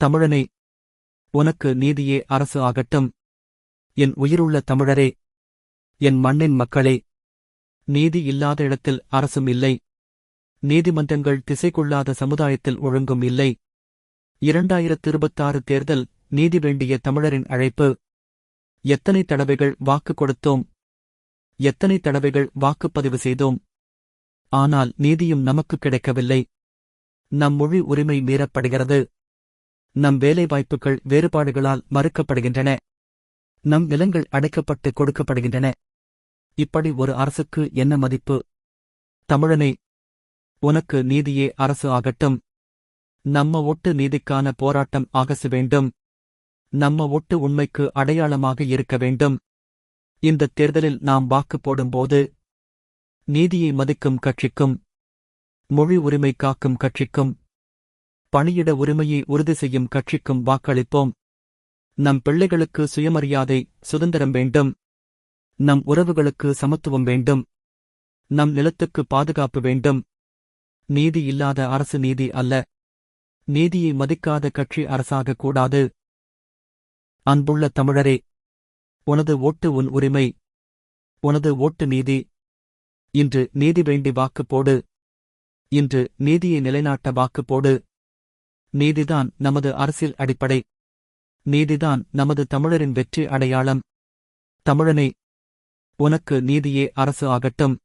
தமிழனே, உனக்கு நீதியே அரசு ஆகட்டும். என் உயிருள்ள தமிழரே, என் மண்ணின் மக்களே, நீதி இல்லாத இடத்தில் அரசும் இல்லை. நீதிமன்றங்கள் திசைகொள்ளாத சமுதாயத்தில் ஒழுங்கும் இல்லை. 2026 தேர்தல் நீதி வேண்டிய தமிழரின் அழைப்பு. எத்தனை தடவைகள் வாக்கு கொடுத்தோம், எத்தனை தடவைகள் வாக்குப்பதிவு செய்தோம். ஆனால் நீதியும் நமக்கு கிடைக்கவில்லை. நம் மொழி உரிமை மீறப்படுகிறது. நம் வேலைவாய்ப்புகள் வேறுபாடுகளால் மறுக்கப்படுகின்றன. நம் நிலங்கள் அடைக்கப்பட்டு கொடுக்கப்படுகின்றன. இப்படி ஒரு அரசுக்கு என்ன மதிப்பு? தமிழனே, உனக்கு நீதியே அரசு ஆகட்டும். நம்ம ஒட்டு நீதிக்கான போராட்டம் ஆகச வேண்டும். நம்ம ஒட்டு உண்மைக்கு அடையாளமாக இருக்க வேண்டும். இந்தத் தேர்தலில் நாம் வாக்கு போடும்போது நீதியை மதிக்கும் கட்சிக்கும், மொழி உரிமை காக்கும் கட்சிக்கும், பணியிட உரிமையை உறுதி செய்யும் கட்சிக்கும் வாக்களிப்போம். நம் பிள்ளைகளுக்கு சுயமரியாதை, சுதந்திரம் வேண்டும். நம் உறவுகளுக்கு சமத்துவம் வேண்டும். நம் நிலத்துக்கு பாதுகாப்பு வேண்டும். நீதி இல்லாத அரசு நீதி அல்ல. நீதியை மதிக்காத கட்சி அரசாகக் கூடாது. அன்புள்ள தமிழரே, உனது ஓட்டு உன் உரிமை. உனது ஓட்டு நீதி. இன்று நீதி வேண்டி வாக்கு போடு. இன்று நீதியை நிலைநாட்ட வாக்கு போடு. நீதிதான் நமது அரசியல் அடிப்படை. நீதிதான் நமது தமிழரின் வெற்றி அடையாளம். தமிழனே, உனக்கு நீதியே அரசு ஆகட்டும்.